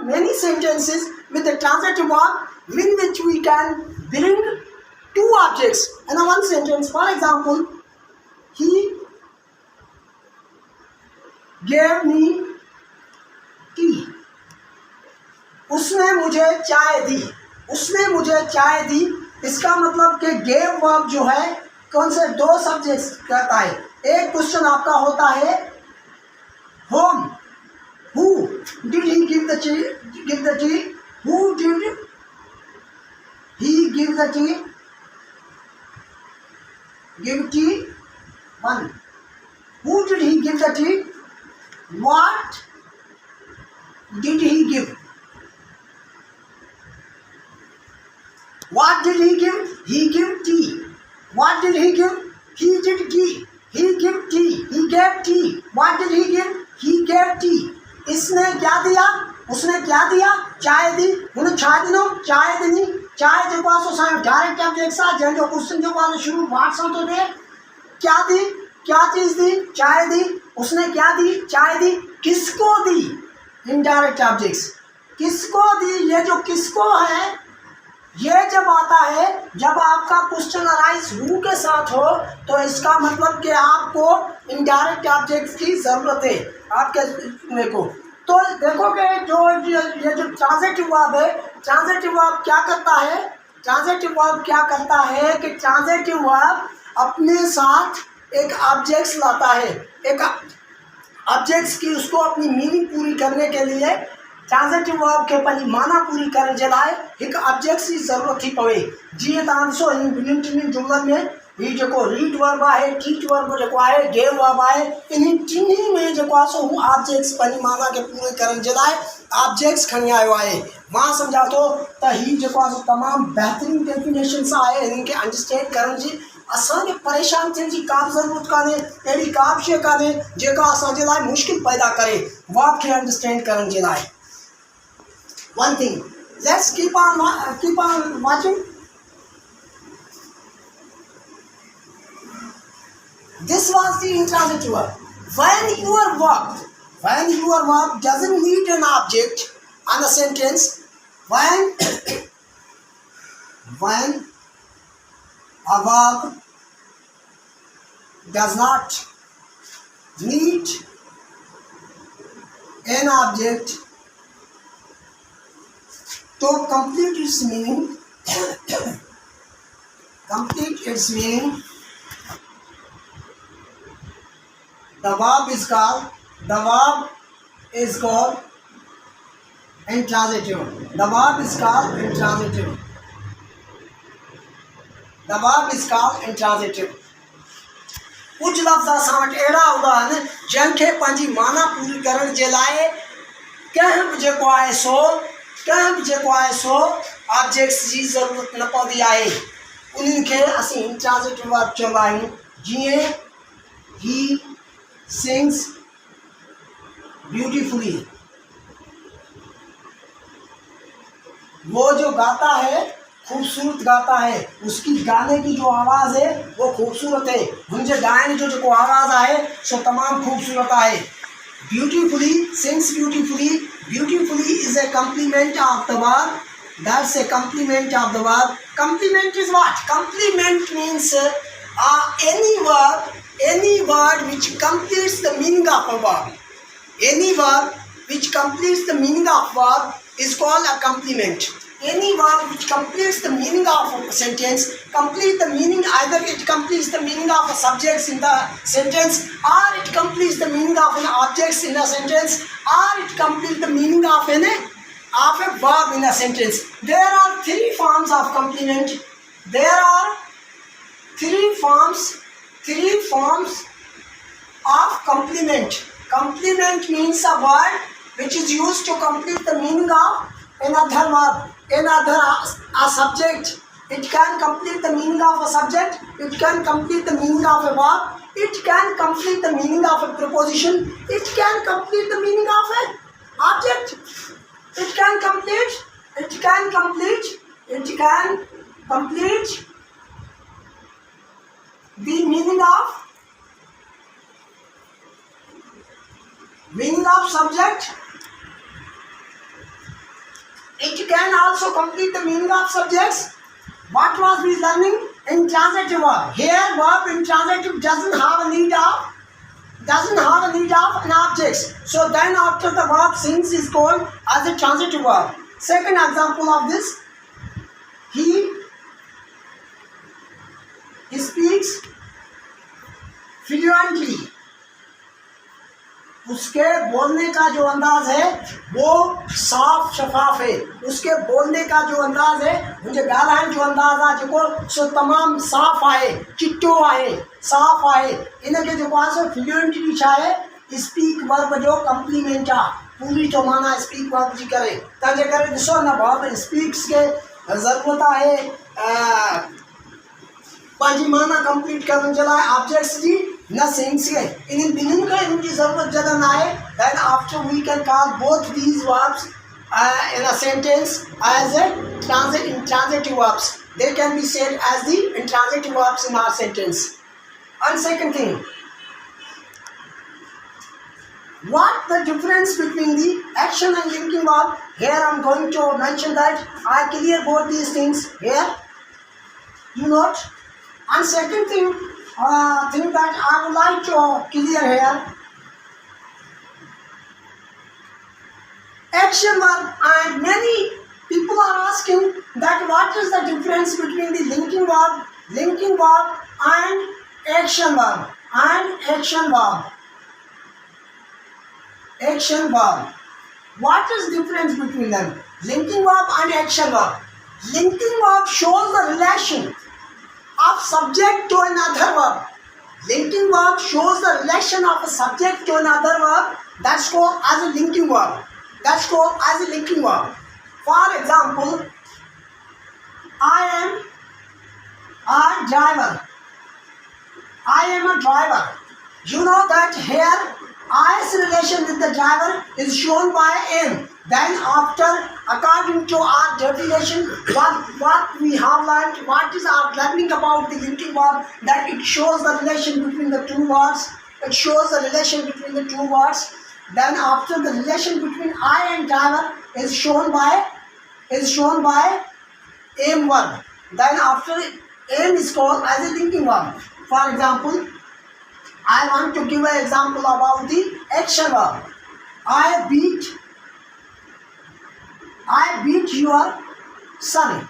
many sentences with the transitive verb in which we can bring two objects in a one sentence. For example, he gave me tea. उसने मुझे चाय दी. उसने मुझे चाय दी. इसका मतलब कि gave verb जो है कौन से दो सब्जेक्ट्स करता है. एक क्वेश्चन आपका होता है whom, who did he give the tea, who did he give the tea, give tea. One, who did he give the tea, what did he give, what did he give, he give tea. What did he give, he did tea, he give tea, he gave tea. What did he give, he gave tea. इसने क्या दिया, उसने क्या दिया, चाय दी. उन्हें चाय दिनो, चाय देनी. चाय जो पास साइड डायरेक्ट ऑब्जेक्ट सा जो क्वेश्चन जो पास शुरू वाट तो दे. क्या दी, क्या चीज दी, चाय दी. उसने क्या दी, चाय दी. किसको दी, इनडायरेक्ट ऑब्जेक्ट्स. किसको दी, ये जो किसको है ये जब आता है, जब आपका क्वेश्चन अराइज हु के साथ हो तो इसका मतलब कि आपको इनडायरेक्ट ऑब्जेक्ट्स की जरूरत है आपके को. तो देखोगे जो ये जो ट्रांजिटिव वर्ब है, ट्रांजिटिव वर्ब क्या करता है, ट्रांजिटिव वर्ब क्या करता है कि ट्रांजिटिव वर्ब अपने साथ एक ऑब्जेक्ट्स लाता है. एक ऑब्जेक्ट्स की उसको अपनी मीनिंग पूरी करने के लिए ट्रांजिटिव वर्ब के पंहिंजी माना पूरी करण जे लाइ हिकु ऑब्जेक्ट्स जी ज़रूरत थी पवे. जीअं तव्हां ॾिसो इन ॿिन्हिनि टिनि जुमलनि में ही जेको रीड वर्ब आहे, टीच वर्ब जेको आहे, गेव वर्ब आहे, इन टिनी में जेको आहे सो हू ऑब्जेक्ट्स पंहिंजी माना खे पूरे करण जे लाइ ऑब्जेक्ट्स खणी आयो आहे. मां सम्झां थो त हीउ जेको आहे सो तमामु बहितरीनु डेफिनेशन्स आहे. हिननि खे अंडरस्टैंड करण जी असांखे परेशान थियण जी का बि ज़रूरत कान्हे. अहिड़ी का बि शइ कान्हे जेका असांजे लाइ मुश्किल पैदा करे वर्ब खे अंडरस्टैंड करण जे लाइ. One thing, let's keep on watching. This was the intransitive verb. When your verb doesn't need an object on a sentence, when a verb does not need an object to complete its meaning, the verb is called intransitive. The verb is called intransitive. कुछ लफ्ज़ असां वटि अहिड़ा हूंदा आहिनि जंहिंखे पंहिंजी माना पूरी करण जे लाइ कंहिं बि जेको आहे सो ऑब्जेक्ट्स जी ज़रूरत न पवंदी आहे. उन्हनि खे असीं इंट्रांजिटिव वर्ब चवंदा आहियूं. जीअं ही सिंग्स ब्यूटीफुली, वो जो गाता है खूबसूरत गाता है. उसकी गाने की जो आवाज़ है वो खूबसूरत है. हुनजे गायन जो जेको आवाज़ आहे सो तमामु खूबसूरत आहे. Beautifully, sings beautifully. Beautifully is a complement of the verb. That's a complement of the verb. Complement is what? Complement means any word which completes the meaning of a verb. Any verb which completes the meaning of verb is called a complement. Any verb which completes the meaning of a sentence, complete the meaning, either it completes the meaning of a subject in the sentence, or it completes the meaning of an object in a sentence, or it completes the meaning of a verb in a sentence. There are three forms of complement. There are three forms of complement. Complement means a word which is used to complete the meaning of another verb. A subject. It can complete the meaning of a subject. It can complete the meaning of a verb. It can complete the meaning of a preposition. It can complete the meaning of an object. It can complete the meaning of subject, It can also complete the meaning of subjects. What was we learning? Intransitive verb. Here verb intransitive doesn't have a need of an object. So then after the verb since is called as a transitive verb. Second example of this, he speaks fluently. उसके बोलने का जो अंदाज है वो साफ शफाफ है. उसके बोलने का जो अंदाज है मुझे ॻाल्हाइण जो अंदाज़ आहे जेको सो तमामु साफ़ आहे, चिट्टो आहे, साफ़ आहे. इनखे जेको आहे सो फ्लुएंटली छा आहे स्पीक वर्ब जो कम्प्लीमेंट आहे. पूरी जो माना स्पीक वर्ब जी करे. तंहिंजे करे ॾिसो न वर्ब स्पीक्स खे ज़रूरत आहे पंहिंजी माना कंप्लीट करण जे लाइ ऑब्जेक्ट्स जी न सेंस के. इन ॿिन्हिनि खे इनकी ज़रूरत जॾहिं न आहे then after we can call both these verbs in a sentence as a intransitive verbs. They can be said as the intransitive verbs in our sentence. And second thing, what the difference between the action and linking verb? Here I am going to mention that I clear both these things here. You note. And second thing that I would like to clear here, action verb, and many people are asking that what is the difference between the linking verb and action verb What is the difference between them? Linking verb and action verb. Linking verb shows the relation of subject to another verb. Linking verb shows the relation of a subject to another verb. That's called as a linking verb. For example, I am a driver. You know that here I's relation with the driver is shown by am. Then after, according to our definition, what we have learned, what is our learning about the linking verb, that it shows the relation between the two words. Then after, the relation between I and driver is shown by am verb. Then after, am is called as a linking verb. For example, I want to give an example about the action verb. I beat your son.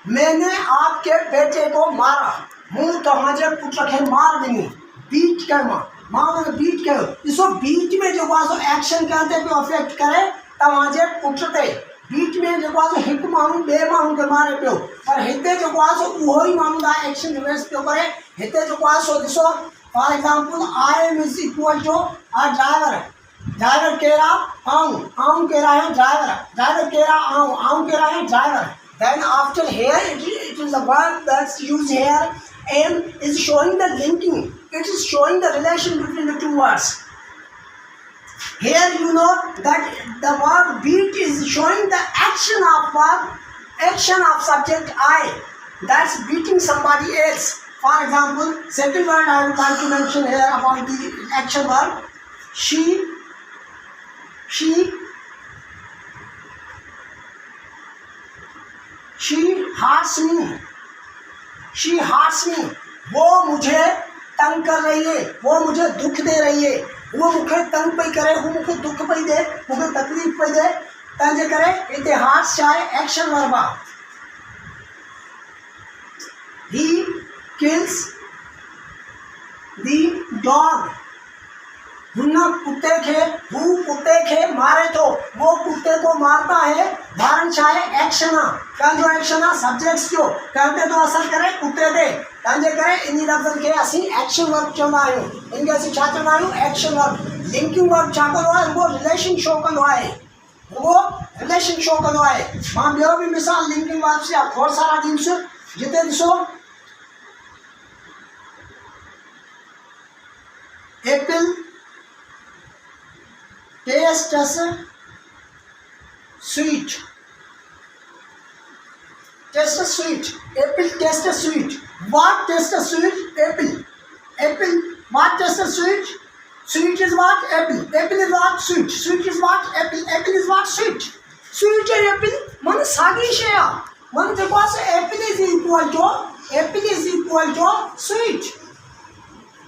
मैंने आपके बेटे को मारा. मूँ तव्हांजे put खे मार ॾिनी. बीट कयो मां हुनखे बीट कयो. ॾिसो बीट में जेको आहे सो एक्शन कंहिं पियो अफेक्ट करे तव्हांजे पुट ते. बीट में जेको आहे सो हिकु माण्हू ॿिए माण्हू खे मारे पियो, पर हिते जेको आहे सो उहो ई माण्हू लाइ एक्शन रिवर्स पियो करे. हिते जेको आहे सो ॾिसो, for example I am is equal to a driver. Driver कह रहा आऊं कह रहा है ड्राइवर. ड्राइवर कह रहा आऊं कह रहा है driver. Then after here it is a verb that's used here. Am is showing the linking. It is showing the relation between the two words. Here you know that the verb beat is showing the action of subject I. That's beating somebody else. For example, second word I would like to mention here about the action verb. She hurts me. वो मुझे तंग कर रही है, वो मुझे दुख दे रही है. वो मुझे तंग पई करे, वो मुझे दुख पई दे, मुझे तकलीफ पई दे. तंहिंजे करे हिते हार्ट्स चाहे एक्शन वर्ब आहे. He kills the dog. हुन कुत्ते खे मारे थो. वो कुत्ते को मारता है. मारण चाहे एक्शन आहे. कंहिंजो एक्शन आहे सब्जेक्ट्स जो. कंहिं ते थो असर करे कुत्ते ते. तंहिंजे करे इन लफ़्ज़नि खे असीं एक्शन वर्ब चवंदा आहियूं. इनखे असीं छा चवंदा आहियूं? Action verb. लिंकिंग वर्ब छा कंदो आहे? उहो रिलेशन शो कंदो आहे. मां ॿियो बि मिसाल लिंकिंग वर्ब्स जा खोड़ सारा ॾींदुसि. जिते ॾिसो, Apple tastes sweet. Apple tastes sweet. What tastes sweet? Apple. What tastes sweet? Sweet is what? Apple. Apple is what? Sweet. Sweet is what? Apple. Apple is what? Sweet. Sweet and apple, man sagi shaya. Man because apple is equal to sweet.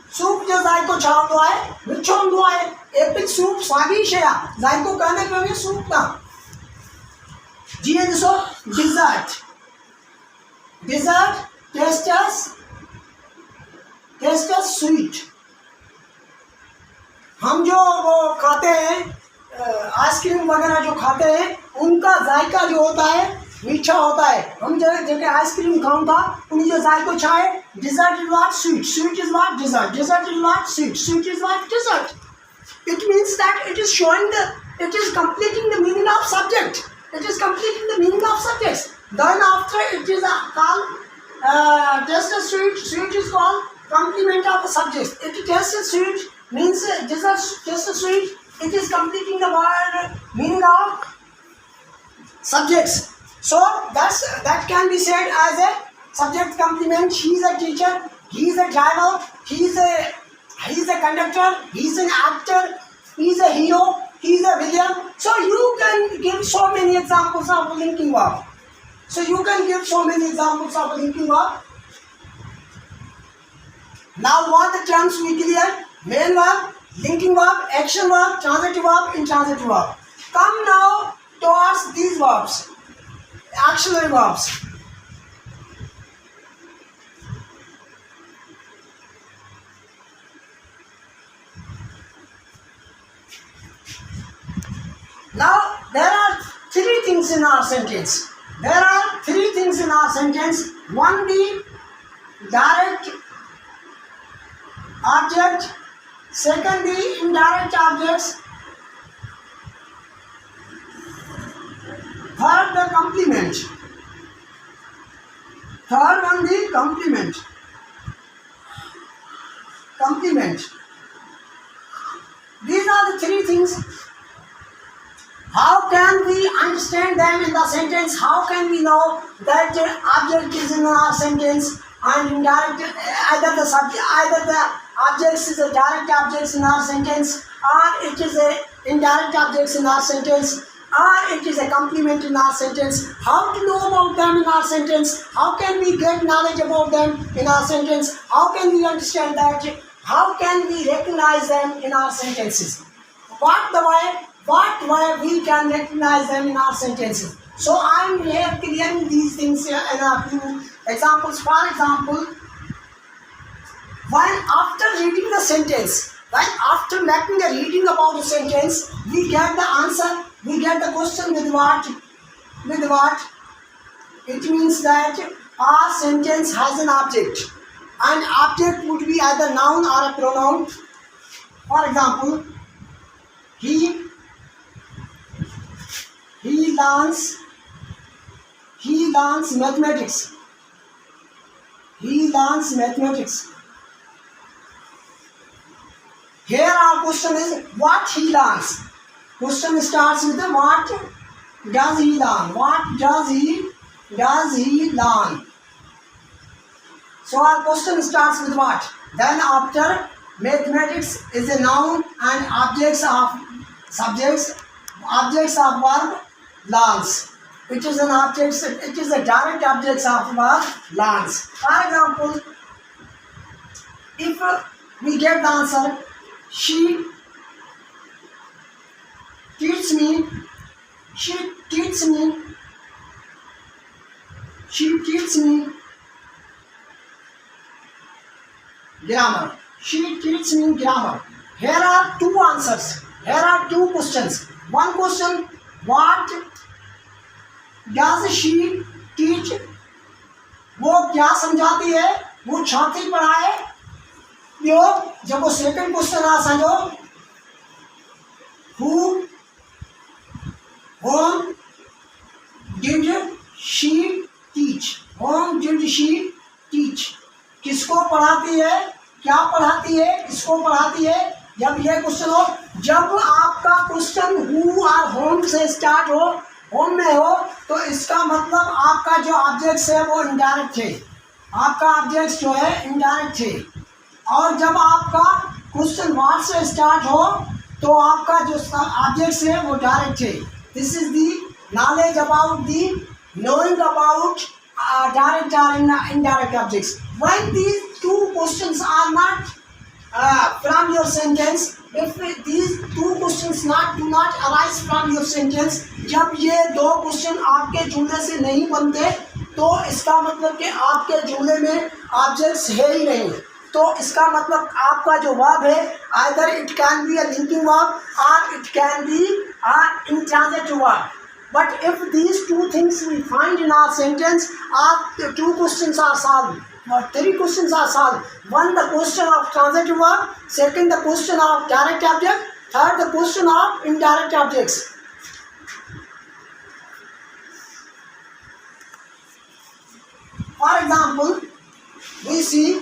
Soup जो जायको छावतो है मिठोंदो है epic soup सागी शया जायको कहने के लिए soup ना जी है दोस्तों dessert टेस्टस sweet हम जो वो खाते हैं आइसक्रीम वगैरह जो खाते हैं उनका जायका जो होता है मीठा होता है हम जब आइसक्रीम खाऊं था उनकी जो जायको छा है dessert is what sweet is what dessert is what sweet is what dessert. It means that it is completing the meaning of subject. Then after it is called taste sweet is called complement of the subject. It taste sweet means dessert taste sweet, it is completing the word meaning of subjects. So that can be said as a subject complement. He is a teacher, he is a driver, he is a conductor, he is an actor, he is a hero, he is a villain. So you can give so many examples of linking verb. Now what the terms we clear? Main verb, linking verb, action verb, transitive verb, intransitive verb. Come now towards these verbs, auxiliary verbs. Now there are three things in our sentence. One, the direct object. Second, the indirect objects. Third, the complement. These are the three things. How can we understand them in the sentence? How can we know that object is in our sentence and indirect, either the objects is a direct objects in our sentence, or it is a indirect objects in our sentence, or it is a complement in our sentence? How to know about them in our sentence? How can we get knowledge about them in our sentence? How can we understand that? How can we recognize them in our sentences? What way we can recognize them in our sentences? So I am here clearing these things in a few examples. For example, when after reading the sentence, after making a reading about the sentence, we get the answer, we get the question with what? It means that our sentence has an object, and object would be either noun or a pronoun. For example, he learns mathematics. Here our question is what he learns. Question starts with the what does he learn? So our question starts with what? Then after mathematics is a noun and objects of verb learns. It is an object. It is a direct object of verb learns. For example, if we get the answer, she teaches me grammar. She teaches me grammar. Here are two answers. Here are two questions. One question, what does she teach? वो क्या समझाती है? वो छाती पढ़ाए? यो जब वो second question आ समझो, whom did she teach? किसको पढ़ाती है? क्या पढ़ाती है? किसको पढ़ाती है? जब ये क्वेश्चन हो, जब आपका क्वेश्चन हु और होम से स्टार्ट हो, होम में हो, तो इसका मतलब आपका जो ऑब्जेक्ट्स है वो इनडायरेक्ट थे, आपका ऑब्जेक्ट्स जो है इनडायरेक्ट थे। और जब आपका क्वेश्चन व्हाट से स्टार्ट हो, तो आपका जो ऑब्जेक्ट्स है वो डायरेक्ट थे। This is the knowledge about the knowing about direct or indirect objects. When these two questions are not from your sentence, if these two questions do not arise from your sentence, जब ये दो question आपके जुमले से नहीं बनते तो इसका मतलब कि आपके जुमले में ऑब्जेक्ट्स है ही नहीं. तो इसका मतलब आपका जो वर्ब है either it can be a linking verb or it can be an intransitive verb. But if these two things we find in our sentence, our two questions are solved. Or three questions are solved. One, the question of transitive verb. Second, the question of direct object. Third, the question of indirect objects. For example, we see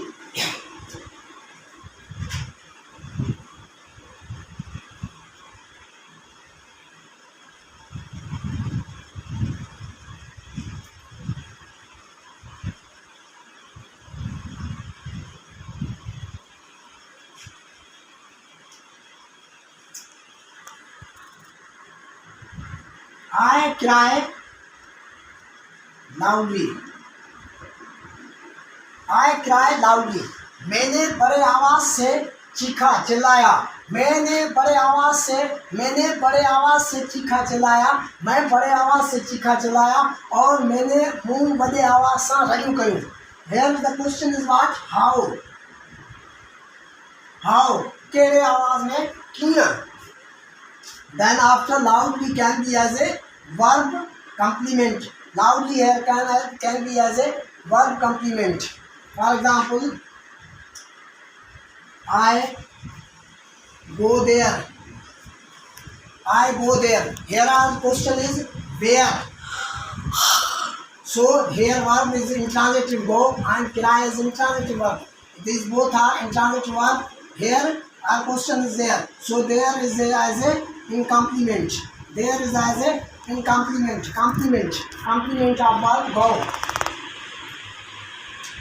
I cry loudly. I cry loudly. मैंने बड़े आवाज से चीखा चिल्लाया. मैंने बड़े आवाज से चीखा चिल्लाया. मैं बड़े आवाज से चीखा चिल्लाया और मैंने मुंह बड़े आवाज से रजू कयूं. Here the question is what? How? केड़े आवाज में? Clear. Then after loudly can be as a verb complement. Loudly here can be as a verb complement. For example, I go there. Here our question is where. So here verb is intransitive go and cry is intransitive verb. These both are intransitive verb. Here our question is there. So there is as a in complement. There is as a in complement. Complement of verb go.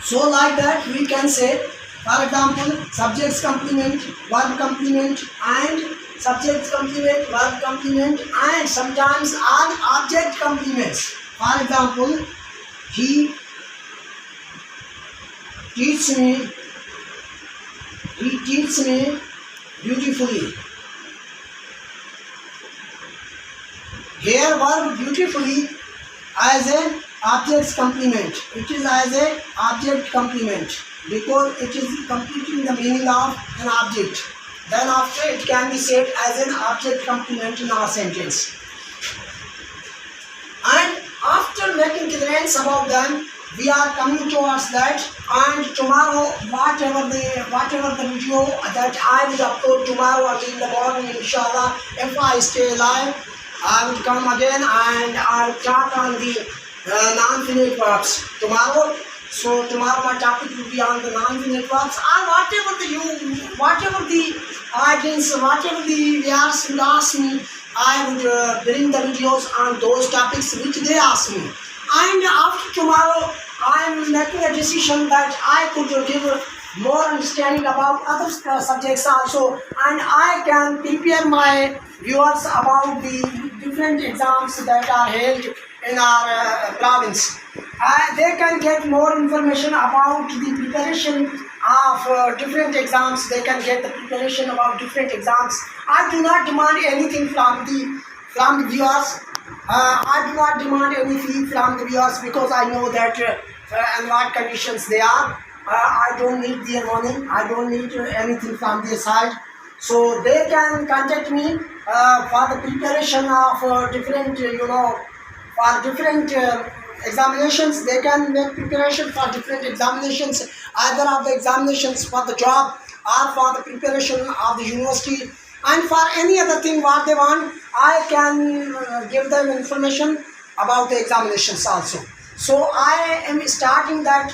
So like that we can say, for example, subjects complement, verb complement, and subjects complement, verb complement, and sometimes an object complements. For example, he teaches me beautifully. Here verb beautifully as an object's complement. It is as a object complement because it is completing the meaning of an object. Then after it can be said as an object complement in our sentence. And after making clearance about them, we are coming towards that, and tomorrow whatever the video that I will upload tomorrow early in the morning, inshallah, if I stay alive, I will come again and I will talk on the non-finite verbs tomorrow. So tomorrow my topic will be on the non-finite verbs, and whatever the audience, whatever the viewers will ask me, I would bring the videos on those topics which they ask me. And after tomorrow, I am making a decision that I could give more understanding about other subjects also, and I can prepare my viewers about the different exams that are held in our province. They can get more information about the preparation of different exams. They can get the preparation about different exams. I do not demand anything from the viewers. I do not demand any fee from the viewers because I know that and what conditions they are. I don't need their money. I don't need anything from their side. So they can contact me for the preparation of different, for different examinations. They can make preparation for different examinations, either of the examinations for the job or for the preparation of the university. And for any other thing what they want, I can give them information about the examinations also. So I am starting that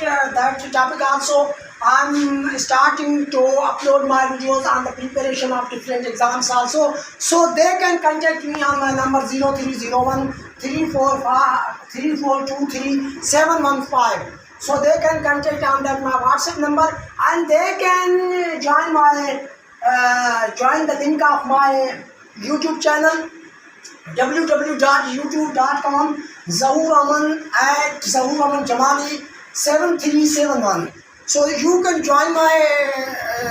topic also. I'm starting to upload my videos on the preparation of different exams also. So they can contact me on my number 0301 3423 715. So they can contact on that my WhatsApp number, and they can join the link of my YouTube channel. www.youtube.com Zahoor Aman at Zahoor Aman Jamali 7371. So you can join my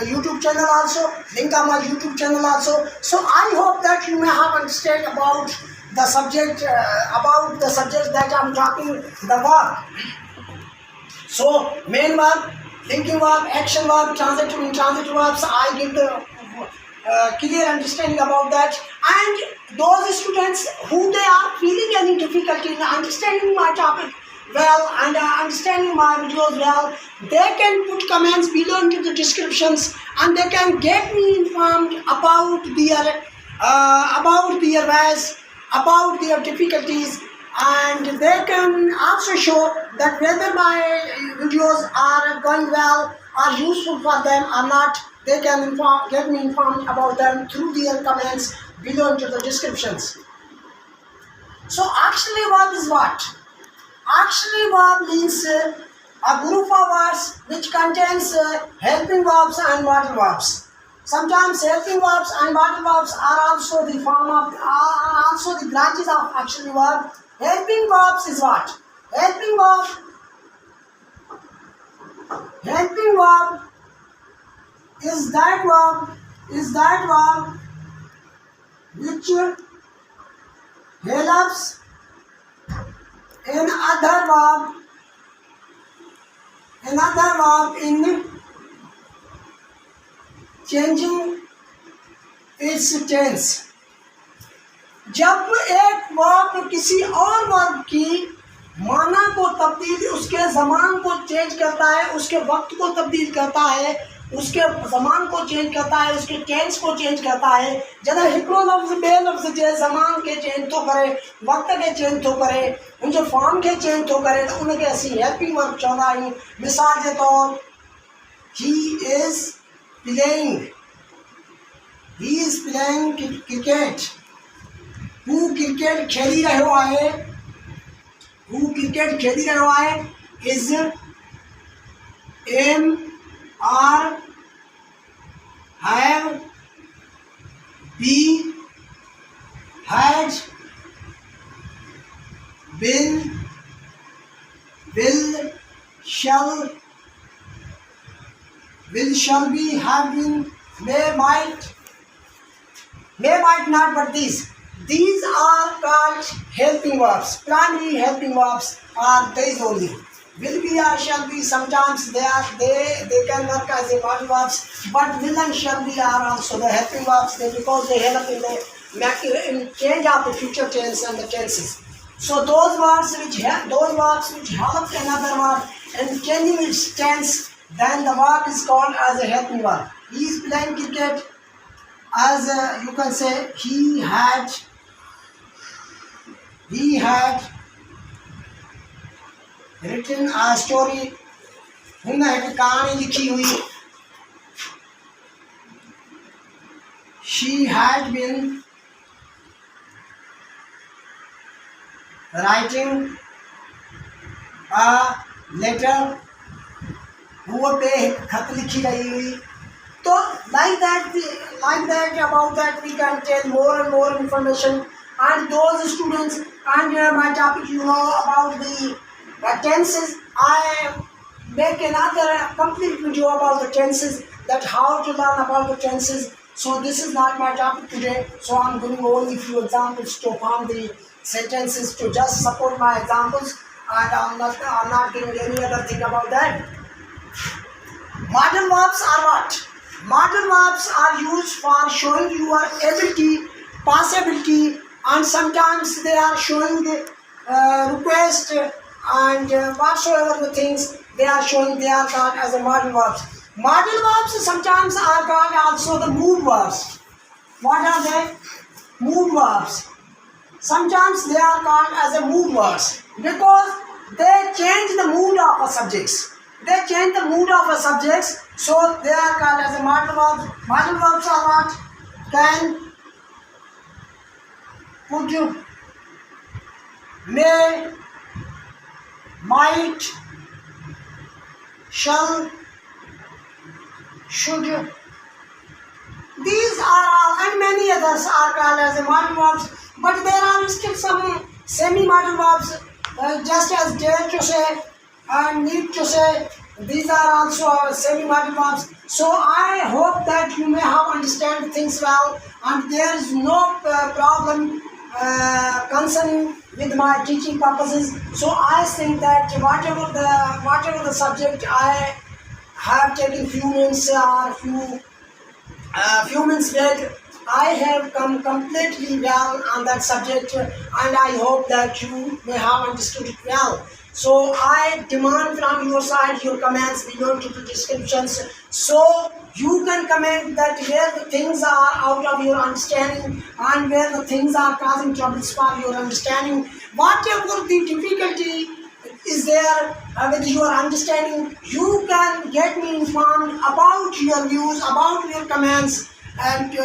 YouTube channel also, link on my YouTube channel also. So I hope that you may have understood about the subject that I'm talking, the verb. So main verb, linking verb, action verb, transitive and intransitive verbs, I give the clear understanding about that. And those students who they are feeling any difficulty in understanding my topic well and understanding my videos well, they can put comments below into the descriptions, and they can get me informed about their ways, about their difficulties, and they can also show that whether my videos are going well, are useful for them or not. They can get me informed about them through their comments below into the descriptions. So actually verb is what? Actually verb means a group of words which contains helping verbs and modal verbs. Sometimes helping verbs and modal verbs are also the also the branches of actually verb. Helping verbs is what? Helping verb is that verb which helps another verb in changing its tense. जब एक verb किसी और verb की माना को तब्दील, उसके ज़मान को चेंज करता है, उसके वक्त को तब्दील करता है, उसके ज़मान को चेंज करता है, उसके टेंस को चेंज करता है, जैसे हिकिड़ो लफ़्ज़ ॿिए लफ़्ज़ जे ज़मान के चेंज थो करे, वक्त के चेंज थो करे, उनजे फॉर्म के चेंज थो करे, त उनखे असीं हेल्पिंग वर्ब चवंदा आहियूं. मिसाल जे तौरु ही इज़ प्लेइंग क्रिकेट. हू क्रिकेट खेली रहियो आहे, is am are have be had been will shall be, have been, may, might not, but these are called helping verbs. Primary helping verbs are these only. Will be or shall be, sometimes they can work as a modal verbs, but will and shall be are also the helping verbs, because they help in the change of the future tense and the tenses. So those verbs which help another verb and changing its tense, then the verb is called as a helping verb. He is playing cricket, as you can say he had written a story. हुन एक कहानी लिखी हुई. She had been writing a letter. हुआ पे खत लिखी रही हुई. तो like that about that we can tell more and more information. And those students, and my topic, you know about the tenses. I make another complete video about the tenses, that how to learn about the tenses. So this is not my topic today. So I'm giving only few examples to form the sentences to just support my examples, and I'm not giving any other thing about that. Modal verbs are what? Modal verbs are used for showing your ability, possibility, and sometimes they are showing the request and whatsoever the things they are showing, they are called as a modal verbs. Modal verbs sometimes are called also the mood verbs. What are they? Mood verbs. Sometimes they are called as a mood verbs because they change the mood of a subjects. They change the mood of a subjects, so they are called as a modal verbs. Modal verbs are what? Can, could, may, might, shall, should. These are all, and many others are called as a modal verbs. But there are still some semi-modal verbs, just as dare to say and need to say. These are also semi-modal verbs. So I hope that you may have understand things well, and there is no problem concerning with my teaching purposes. So I think that whatever the subject I have taken few minutes or few minutes back, I have come completely well on that subject, and I hope that you may have understood it well. So I demand from your side your comments below to the descriptions, so you can comment that where the things are out of your understanding and where the things are causing troubles for your understanding. Whatever the difficulty is there with your understanding, you can get me informed about your views, about your comments, and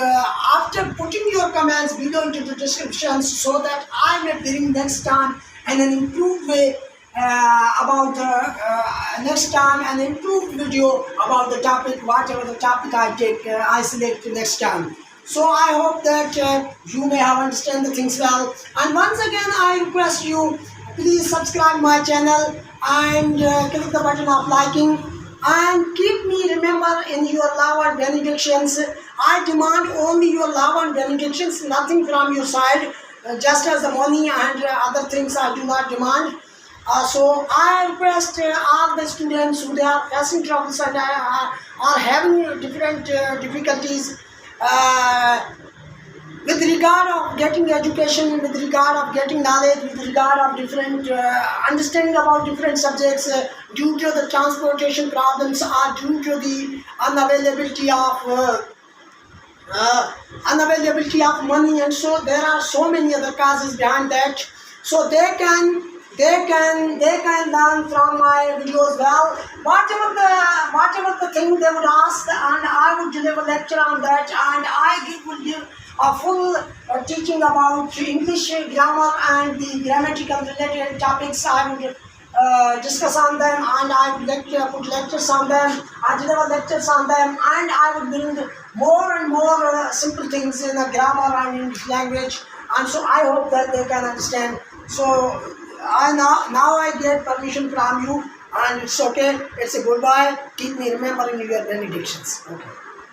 after putting your comments below into the descriptions, so that I may bring next time in an improved way about the next time an improved video about the topic, whatever the topic I take, I select next time. So I hope that you may have understand the things well. And once again, I request you, please subscribe my channel and click the button of liking, and keep me remember in your love and benedictions. I demand only your love and benedictions, nothing from your side, just as the money and other things I do not demand. So I request all the students who they are facing troubles and are having different difficulties with regard of getting education, with regard of getting knowledge, with regard of different understanding about different subjects, due to the transportation problems or due to the unavailability of money, and so there are so many other causes behind that. So they can learn from my videos well. Whatever the thing they would ask, and I would deliver lecture on that, and I would give a full teaching about English grammar and the grammatical related topics. I would discuss on them, and I would put lectures on them. I deliver lectures on them, and I would bring more and more simple things in the grammar and English language. And so I hope that they can understand. So now I get permission from you, and it's okay. It's a goodbye. Keep me remembering your benedictions. Okay.